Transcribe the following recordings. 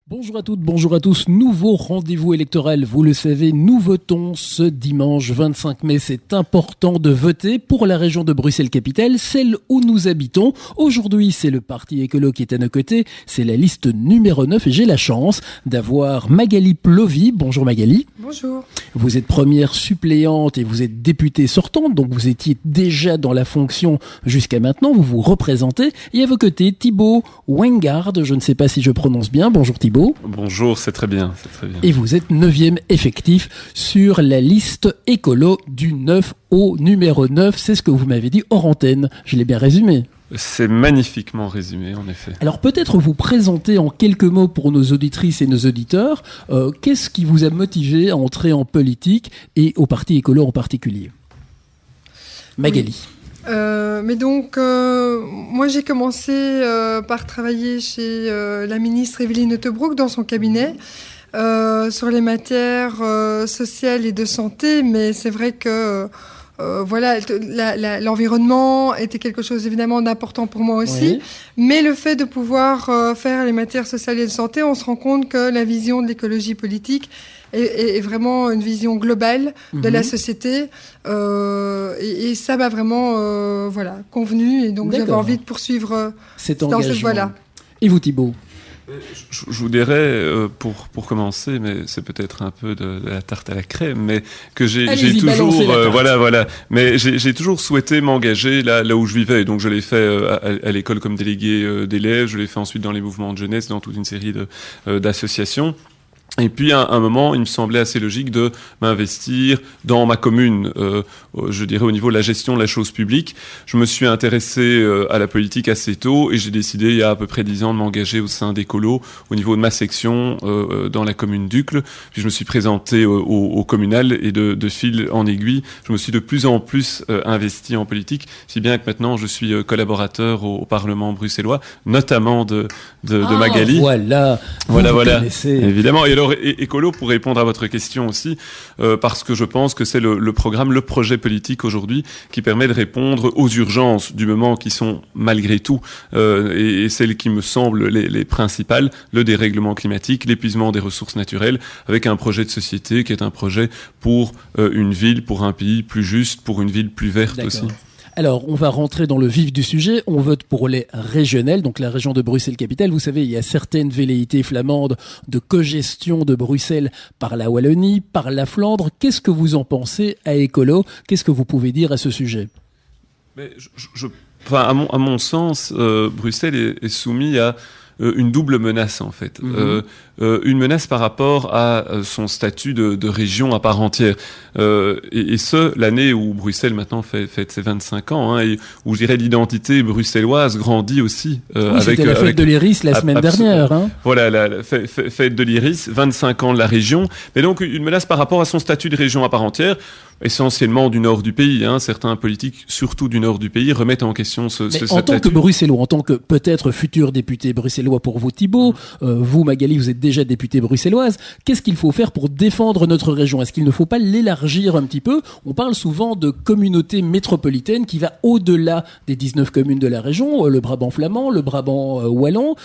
Bonjour à toutes, bonjour à tous. Nouveau rendez-vous électoral, vous le savez, nous votons ce dimanche 25 mai. C'est important de voter pour la région de Bruxelles-Capitale, celle où nous habitons. Aujourd'hui, c'est le Parti écolo qui est à nos côtés. C'est la liste numéro 9 et j'ai la chance d'avoir Magali Plovy. Bonjour Magali. Bonjour. Vous êtes première suppléante et vous êtes députée sortante, donc vous étiez déjà dans la fonction jusqu'à maintenant. Vous vous représentez. Et à vos côtés, Thibaut Wengard, je ne sais pas si je prononce bien. Bonjour Thibaut. Bonjour, c'est très bien. Et vous êtes 9e effectif sur la liste écolo du 9 au numéro 9. C'est ce que vous m'avez dit hors antenne. Je l'ai bien résumé. C'est magnifiquement résumé, en effet. Alors peut-être vous présenter en quelques mots pour nos auditrices et nos auditeurs, qu'est-ce qui vous a motivé à entrer en politique et au Parti écolo en particulier ? Magali. Oui. Moi j'ai commencé par travailler chez la ministre Evelyne Hottebroek dans son cabinet sur les matières sociales et de santé, mais c'est vrai que l'environnement était quelque chose évidemment d'important pour moi aussi, oui. Mais le fait de pouvoir faire les matières sociales et de santé, on se rend compte que la vision de l'écologie politique est vraiment une vision globale de la société et ça m'a vraiment convenu et donc j'avais envie de poursuivre dans cette voie-là. Et vous Thibaut ? Je vous dirais, pour commencer, mais c'est peut-être un peu de la tarte à la crème, mais que j'ai toujours, mais j'ai toujours souhaité m'engager là où je vivais. Et donc je l'ai fait à l'école comme délégué d'élèves, je l'ai fait ensuite dans les mouvements de jeunesse, dans toute une série d'associations. Et puis à un moment, il me semblait assez logique de m'investir dans ma commune, je dirais au niveau de la gestion de la chose publique. Je me suis intéressé à la politique assez tôt et j'ai décidé il y a à peu près 10 ans de m'engager au sein d'Écolo au niveau de ma section dans la commune d'Uccle. Puis je me suis présenté au communal et de fil en aiguille, je me suis de plus en plus investi en politique, si bien que maintenant je suis collaborateur au Parlement bruxellois, notamment de Magali. Voilà. Évidemment. Et alors, écolo, pour répondre à votre question aussi, parce que je pense que c'est le programme, le projet politique aujourd'hui qui permet de répondre aux urgences du moment qui sont malgré tout, et celles qui me semblent les principales, le dérèglement climatique, l'épuisement des ressources naturelles, avec un projet de société qui est un projet pour une ville, pour un pays plus juste, pour une ville plus verte aussi. Alors, on va rentrer dans le vif du sujet. On vote pour les régionales, donc la région de Bruxelles-Capitale. Vous savez, il y a certaines velléités flamandes de cogestion de Bruxelles par la Wallonie, par la Flandre. Qu'est-ce que vous en pensez à Écolo ? Qu'est-ce que vous pouvez dire à ce sujet ? Mais à mon sens, Bruxelles est soumis à une double menace en fait. Une menace par rapport à son statut de région à part entière. Et l'année où Bruxelles maintenant fête ses 25 ans, et où je dirais l'identité bruxelloise grandit aussi. C'était la fête de l'Iris la semaine dernière. Voilà, la fête de l'Iris, 25 ans de la région. Mais donc une menace par rapport à son statut de région à part entière, essentiellement du nord du pays. Certains politiques, surtout du nord du pays, remettent en question ce statut. En tant que bruxellois, en tant que peut-être futur député bruxellois pour vous Thibaut, vous Magali, vous êtes déjà députée bruxelloise, qu'est-ce qu'il faut faire pour défendre notre région ? Est-ce qu'il ne faut pas l'élargir un petit peu ? On parle souvent de communauté métropolitaine qui va au-delà des 19 communes de la région, le Brabant flamand, le Brabant wallon,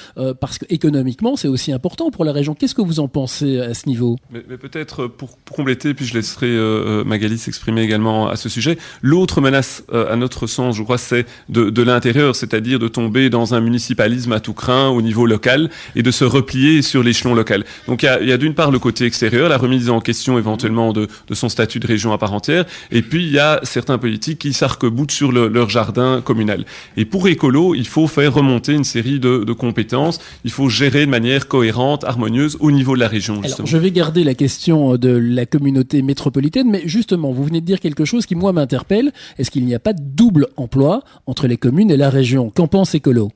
parce qu'économiquement c'est aussi important pour la région. Qu'est-ce que vous en pensez à ce niveau ? Mais peut-être pour compléter, puis je laisserai Magali s'exprimer également à ce sujet. L'autre menace, à notre sens, je crois, c'est de l'intérieur, c'est-à-dire de tomber dans un municipalisme à tout crin au niveau local et de se replier sur l'échelon local. Donc il y a d'une part le côté extérieur, la remise en question éventuellement de son statut de région à part entière, et puis il y a certains politiques qui s'arc-boutent sur leur jardin communal. Et pour Écolo, il faut faire remonter une série de compétences, il faut gérer de manière cohérente, harmonieuse au niveau de la région. Justement. Alors je vais garder la question de la communauté métropolitaine, mais justement, vous venez de dire quelque chose qui moi m'interpelle. Est-ce qu'il n'y a pas de double emploi entre les communes et la région ? Qu'en pense Écolo ?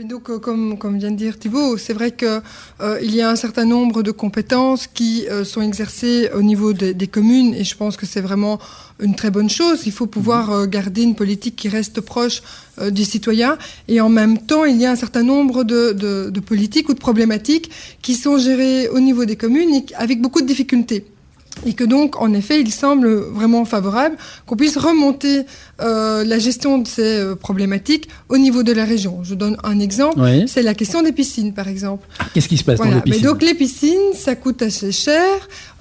Donc, comme vient de dire Thibaut, c'est vrai que il y a un certain nombre de compétences qui sont exercées au niveau des communes, et je pense que c'est vraiment une très bonne chose. Il faut pouvoir garder une politique qui reste proche du citoyen, et en même temps, il y a un certain nombre de politiques ou de problématiques qui sont gérées au niveau des communes et avec beaucoup de difficultés. Et que donc, en effet, il semble vraiment favorable qu'on puisse remonter la gestion de ces problématiques au niveau de la région. Je donne un exemple, c'est la question des piscines, par exemple. Qu'est-ce qui se passe dans les piscines ? Mais donc, les piscines, ça coûte assez cher.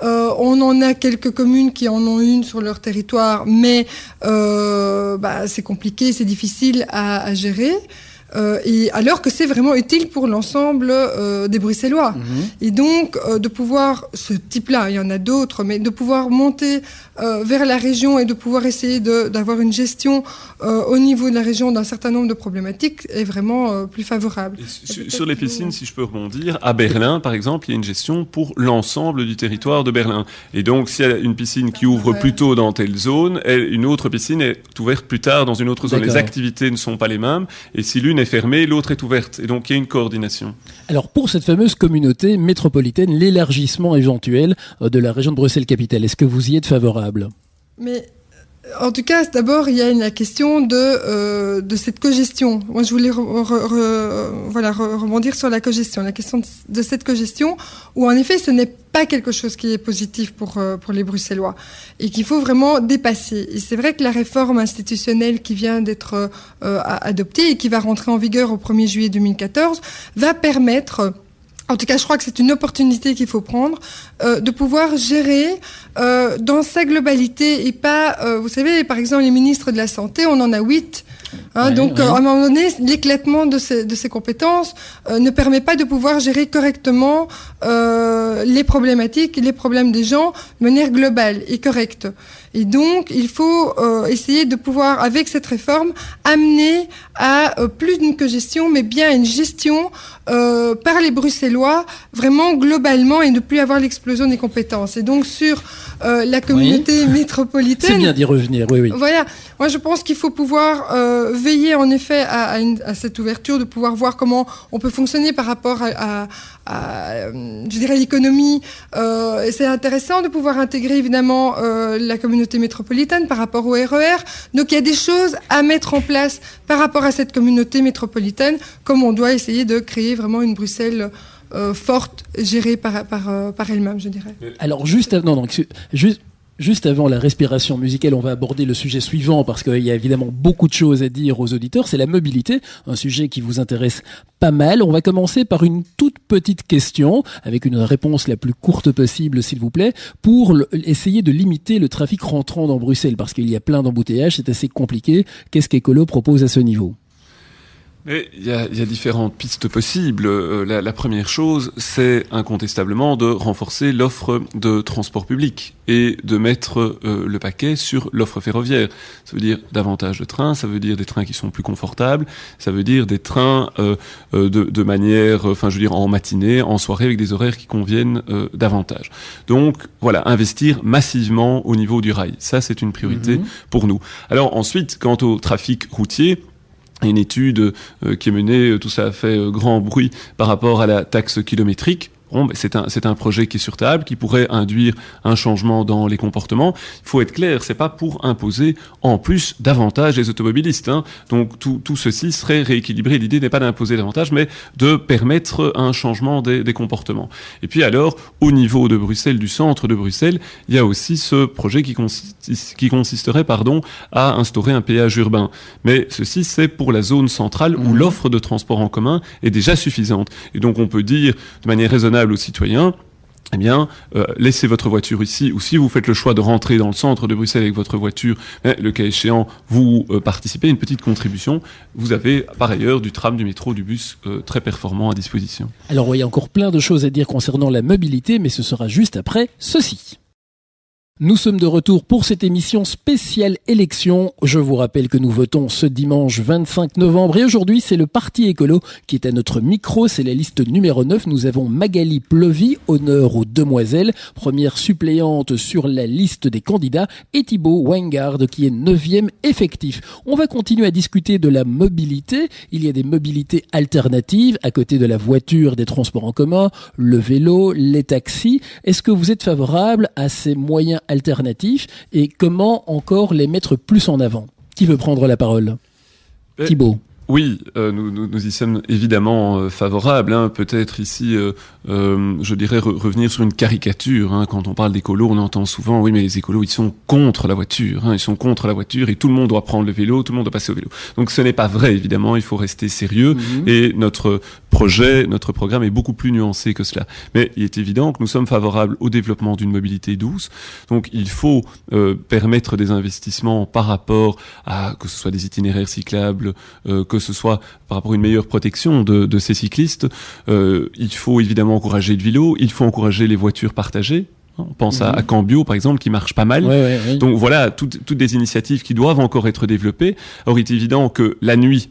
On en a quelques communes qui en ont une sur leur territoire, mais c'est compliqué, c'est difficile à gérer. Et alors que c'est vraiment utile pour l'ensemble des Bruxellois. Et donc, de pouvoir, ce type-là, il y en a d'autres, mais de pouvoir monter vers la région et de pouvoir essayer d'avoir une gestion au niveau de la région d'un certain nombre de problématiques est vraiment plus favorable. Sur les piscines, si je peux rebondir, à Berlin, par exemple, il y a une gestion pour l'ensemble du territoire de Berlin. Et donc, s'il y a une piscine qui ouvre plus tôt dans telle zone, une autre piscine est ouverte plus tard dans une autre zone. Les activités ne sont pas les mêmes. Et si l'une est fermée, l'autre est ouverte. Et donc, il y a une coordination. Alors, pour cette fameuse communauté métropolitaine, l'élargissement éventuel de la région de Bruxelles-Capitale, est-ce que vous y êtes favorable ? Mais en tout cas, d'abord, il y a la question de cette cogestion. Moi, je voulais rebondir sur la cogestion, la question de cette cogestion, où en effet, ce n'est pas quelque chose qui est positif pour les Bruxellois et qu'il faut vraiment dépasser. Et c'est vrai que la réforme institutionnelle qui vient d'être adoptée et qui va rentrer en vigueur au 1er juillet 2014 va permettre... En tout cas, je crois que c'est une opportunité qu'il faut prendre, de pouvoir gérer dans sa globalité et pas, vous savez, par exemple, les ministres de la Santé, on en a 8. À un moment donné, l'éclatement de ces compétences ne permet pas de pouvoir gérer correctement les problématiques, les problèmes des gens de manière globale et correcte. Et donc, il faut essayer de pouvoir, avec cette réforme, amener à plus d'une cogestion, mais bien une gestion par les Bruxellois, vraiment globalement, et ne plus avoir l'explosion des compétences. Et donc, sur la communauté métropolitaine... C'est bien d'y revenir, oui. Voilà. Moi, je pense qu'il faut pouvoir veiller, en effet, à cette ouverture, de pouvoir voir comment on peut fonctionner par rapport à je dirais, l'économie. Et c'est intéressant de pouvoir intégrer, évidemment, la communauté métropolitaine par rapport au RER. Donc, il y a des choses à mettre en place par rapport à cette communauté métropolitaine, comme on doit essayer de créer vraiment une Bruxelles forte, gérée par elle-même, je dirais. Alors, juste avant la respiration musicale, on va aborder le sujet suivant parce qu'il y a évidemment beaucoup de choses à dire aux auditeurs. C'est la mobilité, un sujet qui vous intéresse pas mal. On va commencer par une toute petite question, avec une réponse la plus courte possible, s'il vous plaît, pour essayer de limiter le trafic rentrant dans Bruxelles, parce qu'il y a plein d'embouteillages, c'est assez compliqué. Qu'est-ce qu'Ecolo propose à ce niveau ? Mais il y a différentes pistes possibles. La première chose, c'est incontestablement de renforcer l'offre de transport public et de mettre le paquet sur l'offre ferroviaire. Ça veut dire davantage de trains, ça veut dire des trains qui sont plus confortables, ça veut dire des trains de manière, en matinée, en soirée, avec des horaires qui conviennent davantage. Donc voilà, investir massivement au niveau du rail. Ça, c'est une priorité pour nous. Alors ensuite, quant au trafic routier, une étude qui est menée, tout ça a fait grand bruit par rapport à la taxe kilométrique. Bon, c'est un projet qui est sur table, qui pourrait induire un changement dans les comportements. Il faut être clair, c'est pas pour imposer en plus davantage les automobilistes, hein. Donc tout ceci serait rééquilibré. L'idée n'est pas d'imposer davantage, mais de permettre un changement des comportements. Et puis alors, au niveau de Bruxelles, du centre de Bruxelles, il y a aussi ce projet qui consisterait, à instaurer un péage urbain. Mais ceci, c'est pour la zone centrale où l'offre de transport en commun est déjà suffisante. Et donc on peut dire de manière raisonnable aux citoyens, laissez votre voiture ici, ou si vous faites le choix de rentrer dans le centre de Bruxelles avec votre voiture, le cas échéant, vous participez à une petite contribution. Vous avez par ailleurs du tram, du métro, du bus très performant à disposition. Alors il y a encore plein de choses à dire concernant la mobilité, mais ce sera juste après ceci. Nous sommes de retour pour cette émission spéciale élection. Je vous rappelle que nous votons ce dimanche 25 novembre et aujourd'hui c'est le Parti écolo qui est à notre micro. C'est la liste numéro 9. Nous avons Magali Plovy, honneur aux demoiselles, première suppléante sur la liste des candidats, et Thibaut Weingard qui est 9e effectif. On va continuer à discuter de la mobilité. Il y a des mobilités alternatives à côté de la voiture, des transports en commun, le vélo, les taxis. Est-ce que vous êtes favorable à ces moyens alternatifs et comment encore les mettre plus en avant ? Qui veut prendre la parole ? Thibaut. Oui, nous y sommes évidemment favorables. Peut-être ici, je dirais revenir sur une caricature. Quand on parle d'écolo, on entend souvent, oui, mais les écolos, ils sont contre la voiture. Ils sont contre la voiture et tout le monde doit prendre le vélo, tout le monde doit passer au vélo. Donc ce n'est pas vrai, évidemment. Il faut rester sérieux. Et notre programme est beaucoup plus nuancé que cela. Mais il est évident que nous sommes favorables au développement d'une mobilité douce. Donc il faut permettre des investissements par rapport à, que ce soit des itinéraires cyclables, que ce soit par rapport à une meilleure protection de ces cyclistes. Il faut évidemment encourager le vélo, il faut encourager les voitures partagées. On pense à Cambio, par exemple, qui marche pas mal. Oui. Donc voilà, toutes des initiatives qui doivent encore être développées. Or, il est évident que la nuit,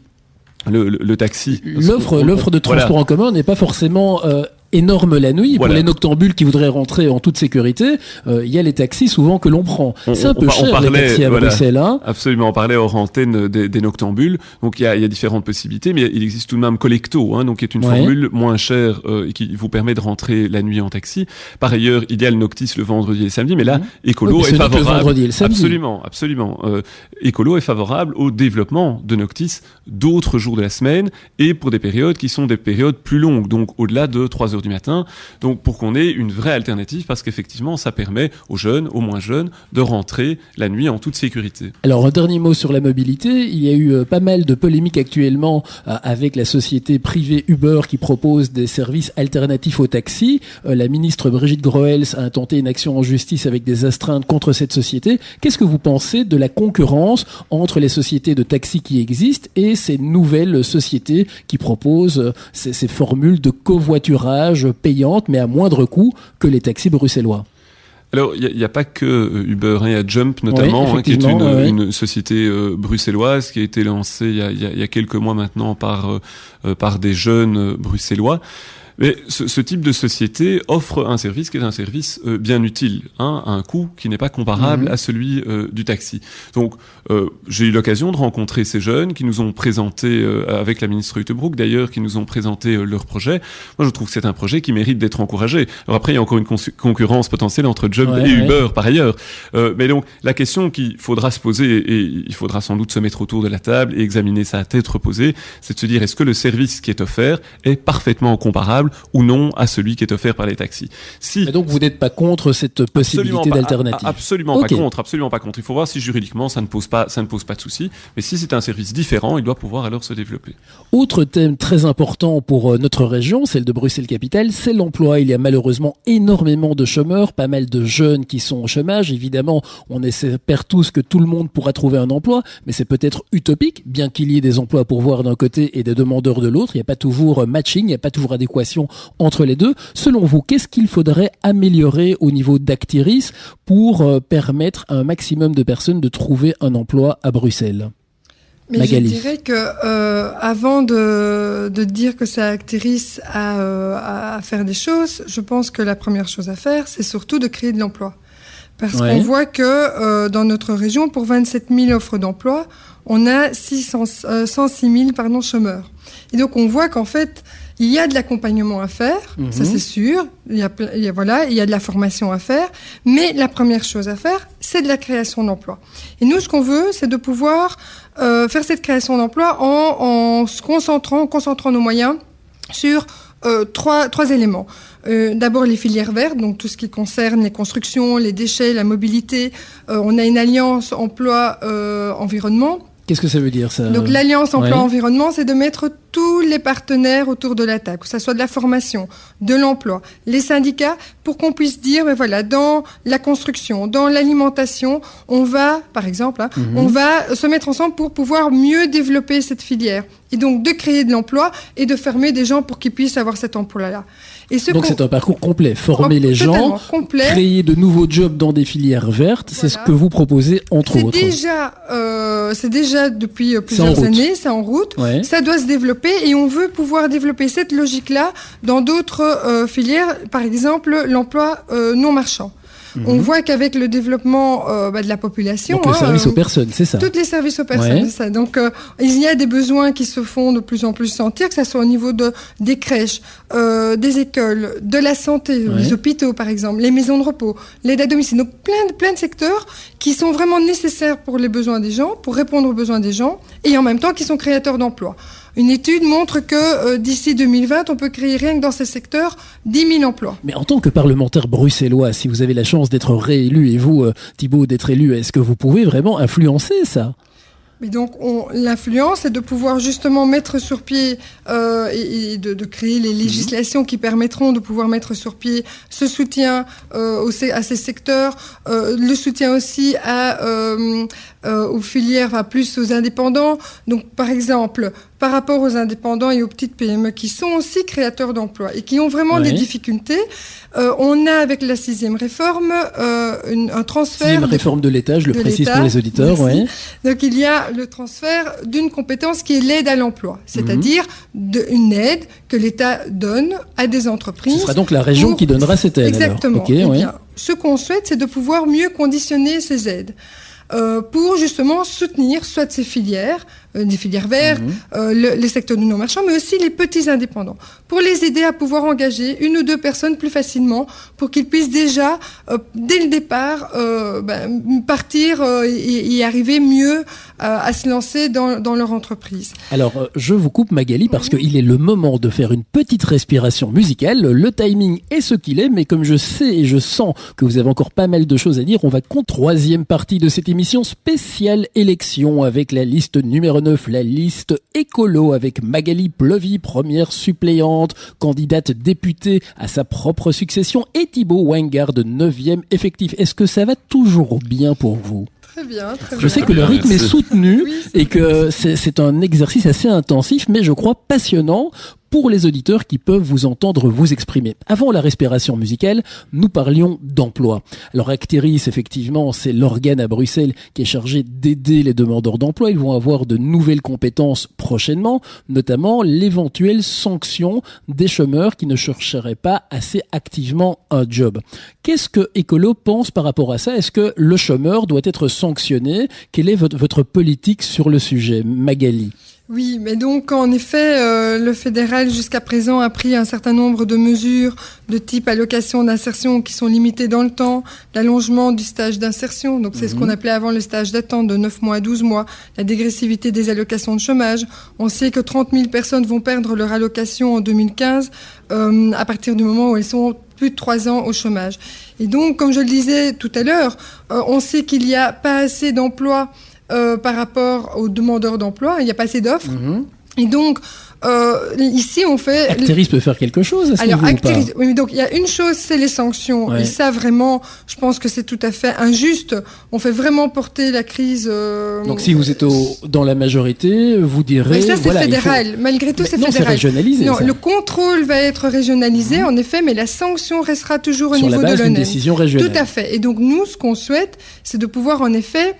le taxi... L'offre de transport en commun n'est pas forcément... énorme la nuit. Pour les noctambules qui voudraient rentrer en toute sécurité, il y a les taxis souvent que l'on prend. C'est un peu cher les taxis à Bruxelles. Absolument, on parlait hors antenne des noctambules. Donc il y a différentes possibilités, mais il existe tout de même Collecto, donc qui est une formule moins chère et qui vous permet de rentrer la nuit en taxi. Par ailleurs, il y a le Noctis le vendredi et le samedi, mais là, Écolo est favorable. Le vendredi et le samedi. Absolument. Écolo est favorable au développement de Noctis d'autres jours de la semaine et pour des périodes qui sont des périodes plus longues, donc au-delà de 3 heures du matin, donc pour qu'on ait une vraie alternative, parce qu'effectivement ça permet aux jeunes, aux moins jeunes, de rentrer la nuit en toute sécurité. Alors un dernier mot sur la mobilité, il y a eu pas mal de polémiques actuellement avec la société privée Uber qui propose des services alternatifs aux taxis. La ministre Brigitte Groels a intenté une action en justice avec des astreintes contre cette société. Qu'est-ce que vous pensez de la concurrence entre les sociétés de taxis qui existent et ces nouvelles sociétés qui proposent ces formules de covoiturage payantes, mais à moindre coût que les taxis bruxellois? Alors, il n'y a pas que Uber, il y a Jump notamment, qui est une société bruxelloise qui a été lancée il y a quelques mois maintenant par des jeunes bruxellois. Mais ce type de société offre un service qui est un service bien utile, à un coût qui n'est pas comparable à celui du taxi. Donc, j'ai eu l'occasion de rencontrer ces jeunes qui nous ont présenté, avec la ministre Uttebroek d'ailleurs, qui nous ont présenté leur projet. Moi, je trouve que c'est un projet qui mérite d'être encouragé. Alors après, il y a encore une concurrence potentielle entre Jump et Uber par ailleurs. Mais donc, la question qu'il faudra se poser, et il faudra sans doute se mettre autour de la table et examiner ça à tête reposée, c'est de se dire, est-ce que le service qui est offert est parfaitement comparable ou non à celui qui est offert par les taxis. Et donc vous n'êtes pas contre cette possibilité d'alternative? Absolument pas contre. Il faut voir si juridiquement ça ne pose pas de souci. Mais si c'est un service différent, il doit pouvoir alors se développer. Autre thème très important pour notre région, celle de Bruxelles-Capitale, c'est l'emploi. Il y a malheureusement énormément de chômeurs, pas mal de jeunes qui sont au chômage. Évidemment, on espère tous que tout le monde pourra trouver un emploi, mais c'est peut-être utopique, bien qu'il y ait des emplois à pourvoir d'un côté et des demandeurs de l'autre. Il n'y a pas toujours matching, il n'y a pas toujours adéquation entre les deux. Selon vous, qu'est-ce qu'il faudrait améliorer au niveau d'Actiris pour permettre à un maximum de personnes de trouver un emploi à Bruxelles? Mais Magali. Je dirais que avant de dire que c'est Actiris à faire des choses, je pense que la première chose à faire, c'est surtout de créer de l'emploi. Parce qu'on voit que dans notre région, pour 27 000 offres d'emploi, on a 106 000 chômeurs. Et donc on voit qu'en fait, il y a de l'accompagnement à faire, ça c'est sûr, il y a de la formation à faire, mais la première chose à faire, c'est de la création d'emplois. Et nous, ce qu'on veut, c'est de pouvoir faire cette création d'emplois en se concentrant nos moyens sur trois éléments. D'abord les filières vertes, donc tout ce qui concerne les constructions, les déchets, la mobilité. On a une alliance emploi-environnement. Qu'est-ce que ça veut dire, ça? Donc l'alliance emploi-environnement, c'est de mettre tous les partenaires autour de la table, que ce soit de la formation, de l'emploi, les syndicats, pour qu'on puisse dire, mais voilà, dans la construction, dans l'alimentation, on va, par exemple, on va se mettre ensemble pour pouvoir mieux développer cette filière. Et donc de créer de l'emploi et de former des gens pour qu'ils puissent avoir cet emploi-là. Donc c'est un parcours complet, former les gens, créer de nouveaux jobs dans des filières vertes, c'est ce que vous proposez entre autres. C'est déjà depuis plusieurs années, c'est en route, ça doit se développer et on veut pouvoir développer cette logique-là dans d'autres filières, par exemple l'emploi non marchand. On voit qu'avec le développement de la population... Donc le service aux personnes, c'est ça. Tous les services aux personnes, c'est ça. Donc il y a des besoins qui se font de plus en plus sentir, que ce soit au niveau des crèches, des écoles, de la santé, les hôpitaux par exemple, les maisons de repos, l'aide à domicile. Donc plein de secteurs qui sont vraiment nécessaires pour les besoins des gens, pour répondre aux besoins des gens, et en même temps qui sont créateurs d'emplois. Une étude montre que d'ici 2020, on peut créer rien que dans ces secteurs 10 000 emplois. Mais en tant que parlementaire bruxellois, si vous avez la chance d'être réélu, et vous, Thibault, d'être élu, est-ce que vous pouvez vraiment influencer ça ? Mais donc, l'influence, c'est de pouvoir justement mettre sur pied et de créer les législations qui permettront de pouvoir mettre sur pied ce soutien à ces secteurs, le soutien aussi aux filières, plus aux indépendants. Donc, par exemple, par rapport aux indépendants et aux petites PME qui sont aussi créateurs d'emplois et qui ont vraiment des difficultés, on a avec la 6e réforme un transfert... 6e réforme de l'État, je le précise pour les auditeurs. Donc, il y a le transfert d'une compétence qui est l'aide à l'emploi, c'est-à-dire une aide que l'État donne à des entreprises. Ce sera donc la région qui donnera cette aide. Exactement. Alors. Bien, ce qu'on souhaite, c'est de pouvoir mieux conditionner ces aides pour justement soutenir soit ces filières, des filières vertes, les secteurs du non-marchand, mais aussi les petits indépendants, pour les aider à pouvoir engager 1 ou 2 personnes plus facilement, pour qu'ils puissent déjà, dès le départ, partir et arriver mieux à se lancer dans leur entreprise. Alors, je vous coupe Magali, parce qu'il est le moment de faire une petite respiration musicale. Le timing est ce qu'il est, mais comme je sais et je sens que vous avez encore pas mal de choses à dire, on va contre 3e partie de cette émission spéciale élection avec la liste numéro 9, la liste écolo avec Magali Plevy, première suppléante, candidate députée à sa propre succession, et Thibault Weingard, 9e effectif. Est-ce que ça va toujours bien pour vous ? Très bien. Je sais que le rythme est soutenu et que c'est un exercice assez intensif, mais je crois passionnant pour les auditeurs qui peuvent vous entendre vous exprimer. Avant la respiration musicale, nous parlions d'emploi. Alors Acteris, effectivement, c'est l'organe à Bruxelles qui est chargé d'aider les demandeurs d'emploi. Ils vont avoir de nouvelles compétences prochainement, notamment l'éventuelle sanction des chômeurs qui ne chercheraient pas assez activement un job. Qu'est-ce que Écolo pense par rapport à ça ? Est-ce que le chômeur doit être sanctionné ? Quelle est votre politique sur le sujet, Magali ? Oui, mais donc en effet, le fédéral jusqu'à présent a pris un certain nombre de mesures de type allocation d'insertion qui sont limitées dans le temps, l'allongement du stage d'insertion, donc c'est ce qu'on appelait avant le stage d'attente de 9 mois à 12 mois, la dégressivité des allocations de chômage. On sait que 30 000 personnes vont perdre leur allocation en 2015 à partir du moment où elles sont plus de 3 ans au chômage. Et donc, comme je le disais tout à l'heure, on sait qu'il n'y a pas assez d'emplois par rapport aux demandeurs d'emploi, il n'y a pas assez d'offres. Et donc, ici, on fait... Acteris peut faire quelque chose à ce niveau ou pas ? Oui, mais donc il y a une chose, c'est les sanctions. Et ça, vraiment, je pense que c'est tout à fait injuste. On fait vraiment porter la crise... Donc si vous êtes dans la majorité, vous direz... Mais ça, c'est fédéral. Malgré tout, c'est fédéral. C'est régionalisé. Non, le contrôle va être régionalisé, en effet, mais la sanction restera toujours au niveau de l'ONEM. Sur la base d'une décision régionale. Tout à fait. Et donc, nous, ce qu'on souhaite, c'est de pouvoir, en effet...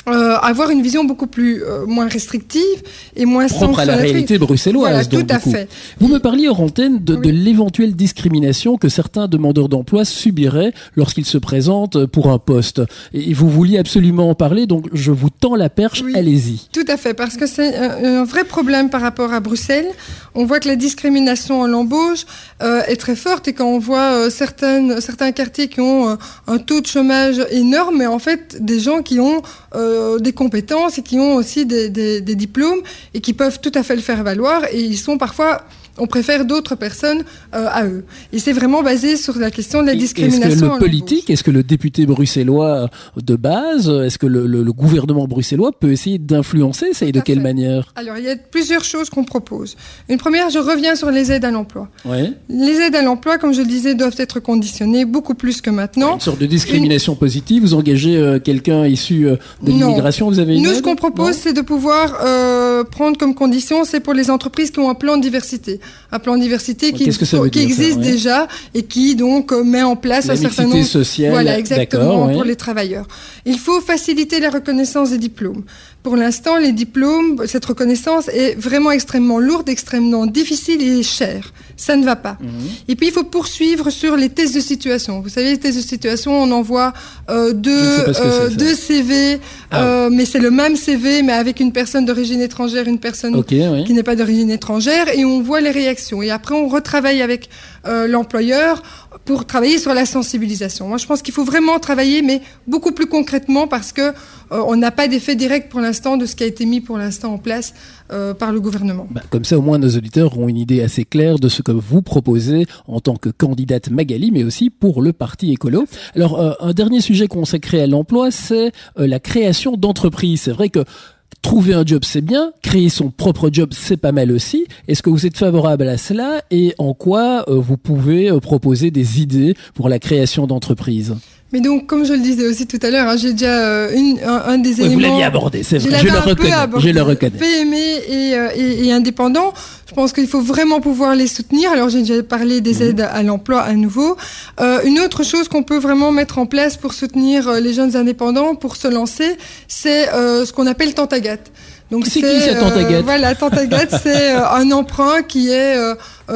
avoir une vision beaucoup plus moins restrictive et moins propre à la réalité bruxelloise. Voilà, donc, tout à fait. Vous me parliez hors antenne de l'éventuelle discrimination que certains demandeurs d'emploi subiraient lorsqu'ils se présentent pour un poste. Et vous vouliez absolument en parler, donc je vous tends la perche, allez-y. Tout à fait, parce que c'est un vrai problème par rapport à Bruxelles. On voit que la discrimination à l'embauche est très forte, et quand on voit certains quartiers qui ont un taux de chômage énorme, mais en fait des gens qui ont des compétences et qui ont aussi des diplômes et qui peuvent tout à fait le faire valoir, et ils sont parfois... On préfère d'autres personnes à eux. Et c'est vraiment basé sur la question de la discrimination. Est-ce que le politique, est-ce que le député bruxellois de base, est-ce que le gouvernement bruxellois peut essayer d'influencer ça, et de quelle manière ? Alors, il y a plusieurs choses qu'on propose. Une première, je reviens sur les aides à l'emploi. Ouais. Les aides à l'emploi, comme je le disais, doivent être conditionnées beaucoup plus que maintenant. Une sorte de discrimination positive. Vous engagez quelqu'un issu de l'immigration, vous avez une aide ? Nous, ce qu'on propose, c'est de pouvoir prendre comme condition, c'est pour les entreprises qui ont un plan de diversité. Un plan de diversité qui existe déjà et qui donc met en place un certain nombre... sociale, voilà, exactement, pour les travailleurs. Il faut faciliter la reconnaissance des diplômes. pour l'instant, les diplômes, cette reconnaissance est vraiment extrêmement lourde, extrêmement difficile et chère. Ça ne va pas. Et puis, il faut poursuivre sur les tests de situation. Vous savez, les tests de situation, on envoie deux CV, mais c'est le même CV, mais avec une personne d'origine étrangère, une personne qui n'est pas d'origine étrangère, et on voit les réactions. Et après, on retravaille avec l'employeur pour travailler sur la sensibilisation. Moi, je pense qu'il faut vraiment travailler, mais beaucoup plus concrètement, parce que on n'a pas d'effet direct pour l'instant de ce qui a été mis pour l'instant en place par le gouvernement. Comme ça, au moins, nos auditeurs ont une idée assez claire de ce que vous proposez en tant que candidate Magali, mais aussi pour le Parti écolo. Alors, un dernier sujet consacré à l'emploi, c'est la création d'entreprises. C'est vrai que trouver un job, c'est bien. Créer son propre job, c'est pas mal aussi. Est-ce que vous êtes favorable à cela et en quoi vous pouvez proposer des idées pour la création d'entreprises ? Mais donc, comme je le disais aussi tout à l'heure, j'ai déjà un des éléments... Vous l'aviez abordé, c'est vrai, je le reconnais. PME et indépendants, je pense qu'il faut vraiment pouvoir les soutenir. Alors, j'ai déjà parlé des aides à l'emploi à nouveau. Une autre chose qu'on peut vraiment mettre en place pour soutenir les jeunes indépendants, pour se lancer, c'est ce qu'on appelle Tantagat. Donc c'est qui cette Tantagat ? Voilà, Tantagat, c'est un emprunt qui est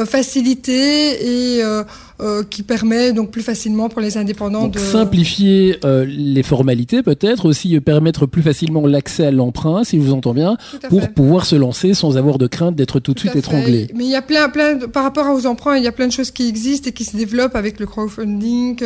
facilité et qui permet donc plus facilement pour les indépendants donc simplifier les formalités, peut-être aussi permettre plus facilement l'accès à l'emprunt, si je vous entends bien, pour pouvoir se lancer sans avoir de crainte d'être tout de suite étranglé. Mais il y a plein par rapport aux emprunts, il y a plein de choses qui existent et qui se développent avec le crowdfunding.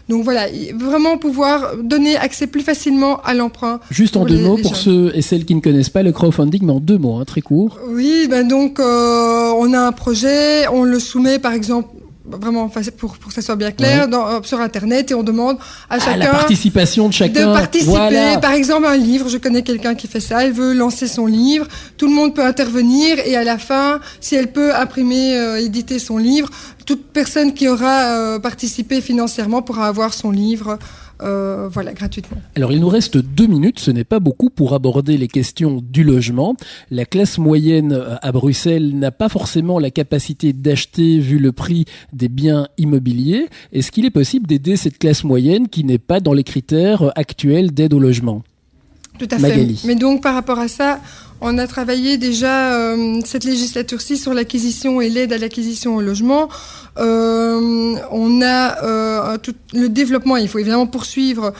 Donc voilà, vraiment pouvoir donner accès plus facilement à l'emprunt. Juste en 2 mots, pour ceux et celles qui ne connaissent pas le crowdfunding, mais en 2 mots, très court. Oui, donc on a un projet, on le soumet par exemple, vraiment pour que ça soit bien clair, sur Internet, et on demande à chacun la participation de chacun. De participer. Par exemple, un livre, je connais quelqu'un qui fait ça, elle veut lancer son livre, tout le monde peut intervenir, et à la fin, si elle peut imprimer, éditer son livre, toute personne qui aura participé financièrement pourra avoir son livre gratuitement. Alors, il nous reste 2 minutes, ce n'est pas beaucoup pour aborder les questions du logement. La classe moyenne à Bruxelles n'a pas forcément la capacité d'acheter vu le prix des biens immobiliers. Est-ce qu'il est possible d'aider cette classe moyenne qui n'est pas dans les critères actuels d'aide au logement ? Tout à Magali. fait. Mais donc, par rapport à ça, on a travaillé déjà cette législature-ci sur l'acquisition et l'aide à l'acquisition au logement. On a tout le développement, il faut évidemment poursuivre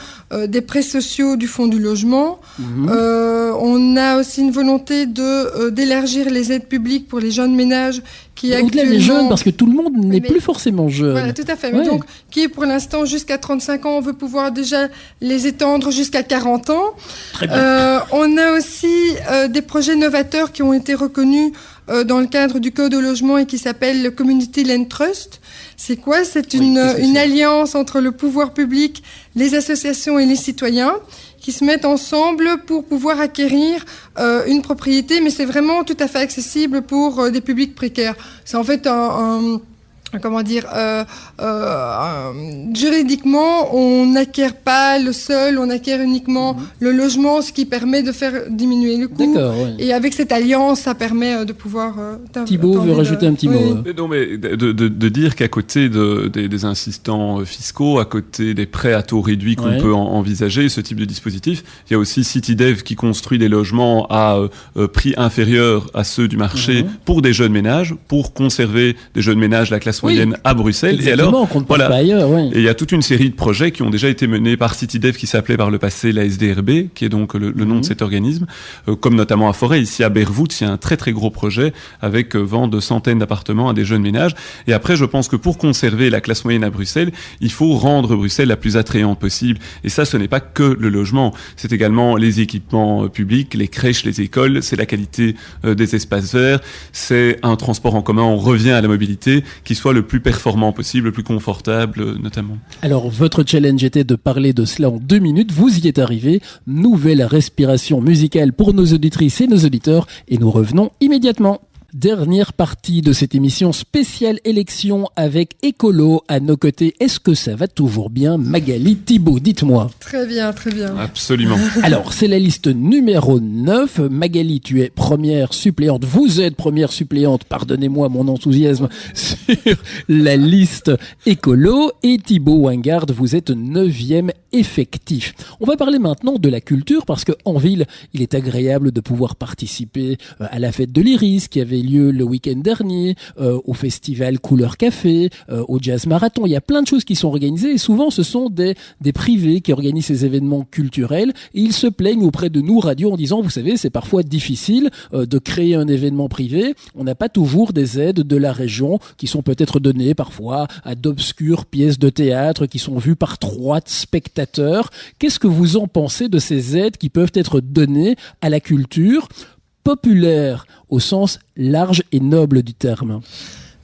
des prêts sociaux du Fonds du logement. On a aussi une volonté d'élargir les aides publiques pour les jeunes ménages qui au-delà des jeunes, parce que tout le monde n'est plus forcément jeune. Voilà, tout à fait. Mais donc, qui est pour l'instant jusqu'à 35 ans, on veut pouvoir déjà les étendre jusqu'à 40 ans. Très bien. On a aussi des projets novateurs qui ont été reconnus dans le cadre du Code au logement et qui s'appelle le Community Land Trust. C'est quoi ? C'est une alliance entre le pouvoir public, les associations et les citoyens qui se mettent ensemble pour pouvoir acquérir une propriété, mais c'est vraiment tout à fait accessible pour des publics précaires. C'est en fait juridiquement, on n'acquiert pas le sol, on acquiert uniquement le logement, ce qui permet de faire diminuer le coût. Et avec cette alliance, ça permet de pouvoir... Thibaut veut rajouter un petit mot. Non, mais de dire qu'à côté des insistants fiscaux, à côté des prêts à taux réduits qu'on peut envisager, ce type de dispositif, il y a aussi CityDev qui construit des logements à prix inférieur à ceux du marché pour des jeunes ménages, pour conserver des jeunes ménages, la classe moyenne à Bruxelles. Exactement, et alors, on ne parle pas ailleurs. Et il y a toute une série de projets qui ont déjà été menés par CityDev, qui s'appelait par le passé la SDRB, qui est donc le nom de cet organisme, comme notamment à Forêt. Ici à Bervoet, il y a un très très gros projet avec vente de centaines d'appartements à des jeunes ménages. Et après, je pense que pour conserver la classe moyenne à Bruxelles, il faut rendre Bruxelles la plus attrayante possible. Et ça, ce n'est pas que le logement. C'est également les équipements publics, les crèches, les écoles, c'est la qualité des espaces verts, c'est un transport en commun, on revient à la mobilité, qui soit le plus performant possible, le plus confortable notamment. Alors votre challenge était de parler de cela en 2 minutes, vous y êtes arrivé. Nouvelle respiration musicale pour nos auditrices et nos auditeurs et nous revenons immédiatement. Dernière partie de cette émission spéciale élection avec Écolo à nos côtés. Est-ce que ça va toujours bien, Magali Thibault? Dites-moi. Très bien, très bien. Absolument. Alors, c'est la liste numéro 9. Magali, tu es première suppléante. Vous êtes première suppléante, pardonnez-moi mon enthousiasme, sur la liste Écolo. Et Thibault Wingard, vous êtes 9e effectif. On va parler maintenant de la culture parce qu'en ville, il est agréable de pouvoir participer à la fête de l'Iris qui avait lieu le week-end dernier, au festival Couleur Café, au Jazz Marathon. Il y a plein de choses qui sont organisées et souvent ce sont des privés qui organisent ces événements culturels et ils se plaignent auprès de nous, radio, en disant, vous savez, c'est parfois difficile de créer un événement privé. On n'a pas toujours des aides de la région qui sont peut-être données parfois à d'obscures pièces de théâtre qui sont vues par 3 spectateurs. Qu'est-ce que vous en pensez de ces aides qui peuvent être données à la culture populaire au sens large et noble du terme?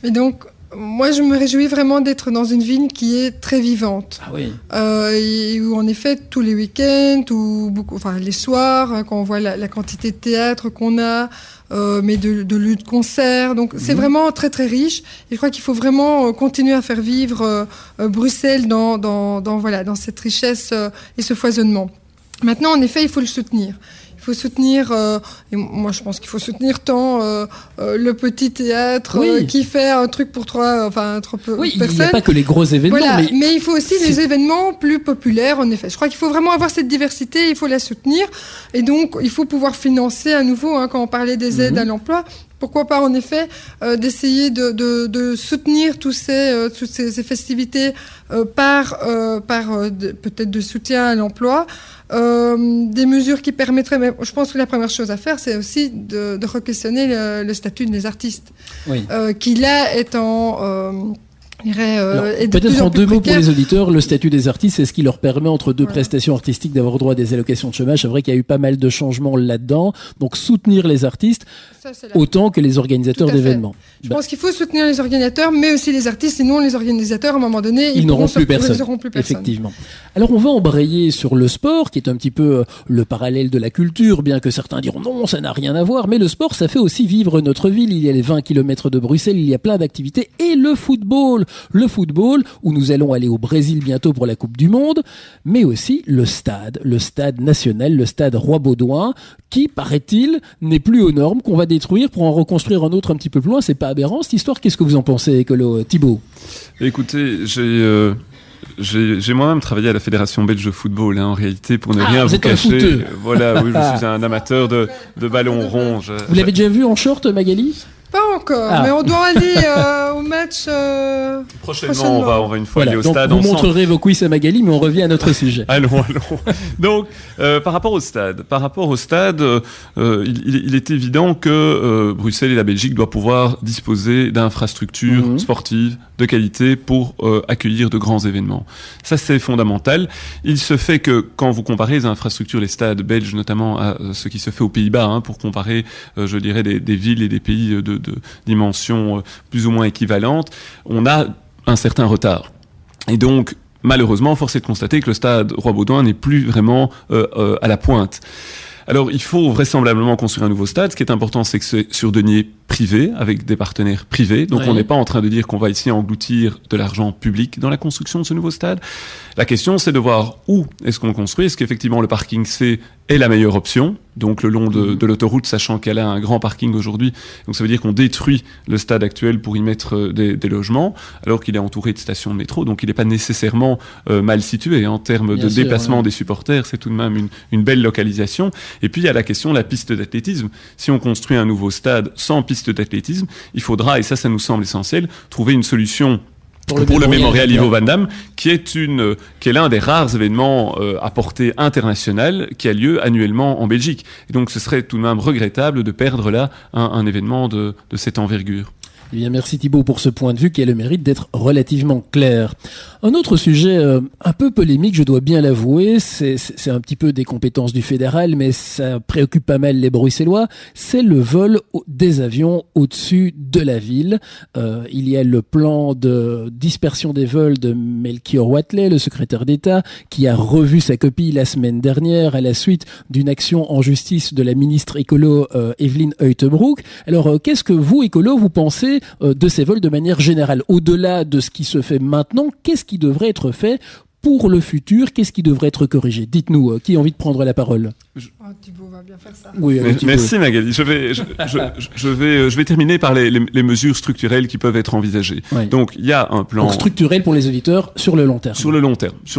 Et donc, moi, je me réjouis vraiment d'être dans une ville qui est très vivante. Ah oui. Et où, en effet, tous les week-ends, ou les soirs, quand on voit la quantité de théâtre qu'on a, mais de lieux de concert. Donc, c'est vraiment très, très riche. Et je crois qu'il faut vraiment continuer à faire vivre Bruxelles dans cette richesse et ce foisonnement. Maintenant, en effet, il faut le soutenir. Il faut soutenir, et moi je pense qu'il faut soutenir tant le petit théâtre qui fait un truc pour 3 personnes. Oui, il n'y a pas que les gros événements. Voilà, mais il faut aussi des événements plus populaires, en effet. Je crois qu'il faut vraiment avoir cette diversité, il faut la soutenir. Et donc, il faut pouvoir financer à nouveau, quand on parlait des aides à l'emploi, pourquoi pas, en effet, d'essayer de soutenir toutes ces festivités par peut-être de soutien à l'emploi. Des mesures qui permettraient, mais je pense que la première chose à faire, c'est aussi de re-questionner le statut des artistes, qui là est en... peut-être en 2 mots pour les auditeurs, le statut des artistes, c'est ce qui leur permet entre 2 prestations artistiques d'avoir droit à des allocations de chômage. C'est vrai qu'il y a eu pas mal de changements là-dedans. Donc soutenir les artistes autant que les organisateurs d'événements. Je pense qu'il faut soutenir les organisateurs, mais aussi les artistes, sinon les organisateurs, à un moment donné, ils n'auront plus personne. Effectivement. Alors on va embrayer sur le sport, qui est un petit peu le parallèle de la culture, bien que certains diront non, ça n'a rien à voir, mais le sport, ça fait aussi vivre notre ville. Il y a les 20 km de Bruxelles, il y a plein d'activités, et le football, où nous allons aller au Brésil bientôt pour la Coupe du Monde, mais aussi le stade national, le stade Roi-Baudouin, qui, paraît-il, n'est plus aux normes, qu'on va détruire pour en reconstruire un autre un petit peu plus loin. C'est pas aberrant cette histoire? Qu'est-ce que vous en pensez, Écolo? Thibault? Écoutez, j'ai moi-même travaillé à la Fédération belge de football, en réalité, pour ne rien vous cacher. Voilà, oui, je suis un amateur de ballon rond. Vous l'avez déjà vu en short, Magali? Pas encore, mais on doit aller au match prochainement. On va une fois aller au stade vous ensemble. Montrerez vos quiz à Magali, mais on revient à notre sujet. Allons. Donc, par rapport au stade, il est évident que Bruxelles et la Belgique doivent pouvoir disposer d'infrastructures sportives de qualité pour accueillir de grands événements. Ça, c'est fondamental. Il se fait que quand vous comparez les infrastructures, les stades belges notamment, à ce qui se fait aux Pays-Bas, pour comparer, je dirais, des villes et des pays de dimensions plus ou moins équivalentes, on a un certain retard. Et donc, malheureusement, force est de constater que le stade Roi-Baudouin n'est plus vraiment à la pointe. Alors, il faut vraisemblablement construire un nouveau stade. Ce qui est important, c'est que c'est sur deniers privés, avec des partenaires privés. Donc, on n'est pas en train de dire qu'on va ici engloutir de l'argent public dans la construction de ce nouveau stade. La question, c'est de voir où est-ce qu'on construit. Est-ce qu'effectivement, le parking C est la meilleure option, donc le long de l'autoroute, sachant qu'elle a un grand parking aujourd'hui. Donc, ça veut dire qu'on détruit le stade actuel pour y mettre des logements, alors qu'il est entouré de stations de métro. Donc, il n'est pas nécessairement mal situé en termes de déplacement des supporters. C'est tout de même une belle localisation. Et puis, il y a la question de la piste d'athlétisme. Si on construit un nouveau stade sans piste d'athlétisme, il faudra, et ça nous semble essentiel, trouver une solution pour le mémorial Ivo Van Damme, qui est l'un des rares événements à portée internationale qui a lieu annuellement en Belgique. Et donc, ce serait tout de même regrettable de perdre là un événement de cette envergure. Eh bien, merci Thibault pour ce point de vue qui a le mérite d'être relativement clair. Un autre sujet un peu polémique, je dois bien l'avouer, c'est un petit peu des compétences du fédéral, mais ça préoccupe pas mal les Bruxellois, c'est le vol des avions au-dessus de la ville. Il y a le plan de dispersion des vols de Melchior Watley, le secrétaire d'État, qui a revu sa copie la semaine dernière à la suite d'une action en justice de la ministre écolo Evelyn Uytebroek. Alors, qu'est-ce que vous, écolo, vous pensez de ces vols de manière générale? Au-delà de ce qui se fait maintenant, qu'est-ce qui devrait être fait pour le futur? Qu'est-ce qui devrait être corrigé? Dites-nous, qui a envie de prendre la parole? Thibaut va bien faire ça. Oui, merci Magali. Je vais terminer par les mesures structurelles qui peuvent être envisagées. Ouais. Donc il y a un plan structurel pour les auditeurs sur le long terme. Sur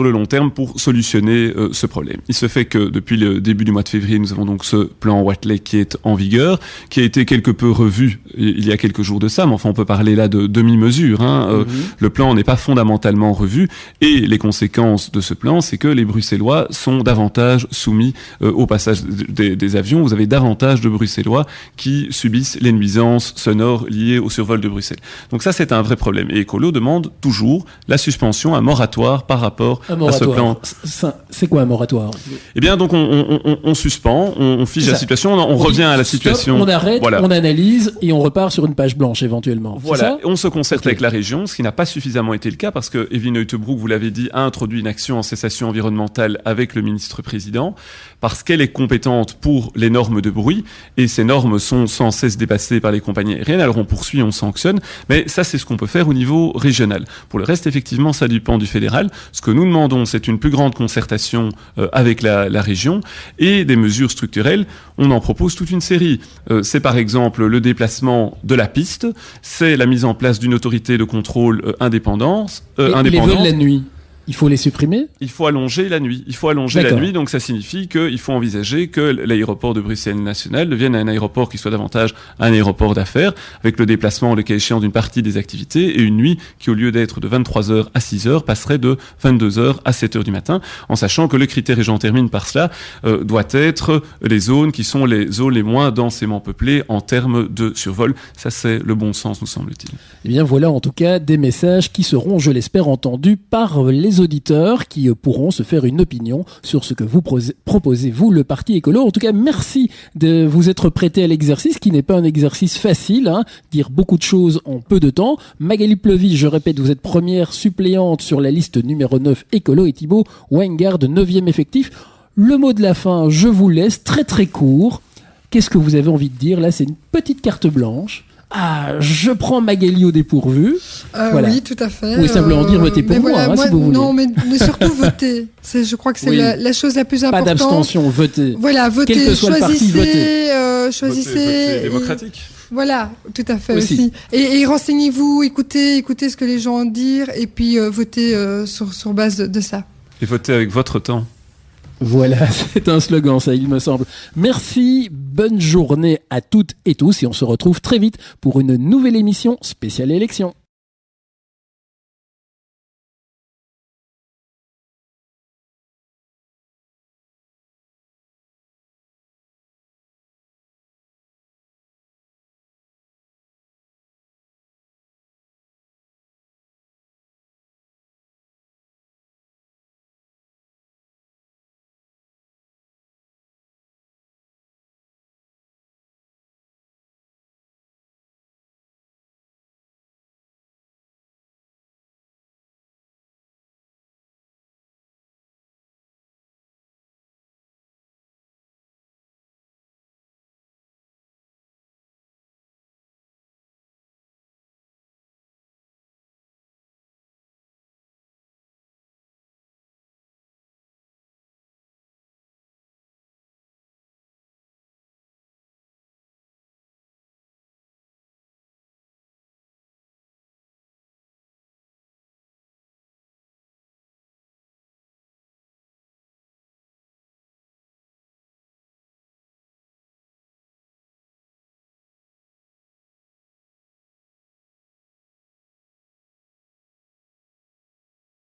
le long terme pour solutionner ce problème. Il se fait que depuis le début du mois de février, nous avons donc ce plan Watley qui est en vigueur, qui a été quelque peu revu il y a quelques jours de ça, mais enfin on peut parler là de demi-mesure. Le plan n'est pas fondamentalement revu et les conséquences de ce plan, c'est que les Bruxellois sont davantage soumis au passage des avions. Vous avez davantage de Bruxellois qui subissent les nuisances sonores liées au survol de Bruxelles. Donc ça, c'est un vrai problème. Et Écolo demande toujours la suspension, un moratoire par rapport à ce plan. C'est quoi un moratoire? Eh bien, donc on suspend, on fige la situation, on revient à la situation. On arrête, on analyse et on repart sur une page blanche éventuellement. Voilà, on se concerte avec la région, ce qui n'a pas suffisamment été le cas parce que Evelyn Uytebroek, vous l'avez dit, a introduit une action en cessation environnementale avec le ministre-président parce qu'elle est compétente pour les normes de bruit et ces normes sont sans cesse dépassées par les compagnies aériennes. Alors on poursuit, on sanctionne, mais ça c'est ce qu'on peut faire au niveau régional. Pour le reste, effectivement, ça dépend du fédéral. Ce que nous demandons, c'est une plus grande concertation avec la région et des mesures structurelles. On en propose toute une série. C'est par exemple le déplacement de la piste, c'est la mise en place d'une autorité de contrôle indépendante. Les vols la nuit, il faut les supprimer? Il faut allonger la nuit. Donc ça signifie qu'il faut envisager que l'aéroport de Bruxelles National devienne un aéroport qui soit davantage un aéroport d'affaires, avec le déplacement, le cas échéant, d'une partie des activités, et une nuit qui, au lieu d'être de 23h à 6h, passerait de 22h à 7h du matin, en sachant que le critère, et j'en termine par cela, doit être les zones qui sont les zones les moins densément peuplées en termes de survol. Ça, c'est le bon sens, nous semble-t-il. Eh bien, voilà en tout cas des messages qui seront, je l'espère, entendus par les auditeurs qui pourront se faire une opinion sur ce que vous proposez, vous, le Parti écolo. En tout cas, merci de vous être prêté à l'exercice, qui n'est pas un exercice facile, dire beaucoup de choses en peu de temps. Magali Plevy, je répète, vous êtes première suppléante sur la liste numéro 9 écolo, et Thibaut Weingard, 9e effectif. Le mot de la fin, je vous laisse, très très court. Qu'est-ce que vous avez envie de dire? Là, c'est une petite carte blanche. Ah, je prends Magali au dépourvu. Voilà. Oui, tout à fait. Vous pouvez simplement dire votez pour moi, si vous voulez. Non, mais surtout votez. Je crois que c'est la chose la plus importante. Pas d'abstention, votez. Voilà, votez. Quel que soit le parti, votez. Choisissez. Votez démocratique. Voilà, tout à fait aussi. Et renseignez-vous, écoutez ce que les gens ont à dire, et puis votez sur base de ça. Et votez avec votre temps. Voilà, c'est un slogan, ça, il me semble. Merci, bonne journée à toutes et tous, et on se retrouve très vite pour une nouvelle émission spéciale élection.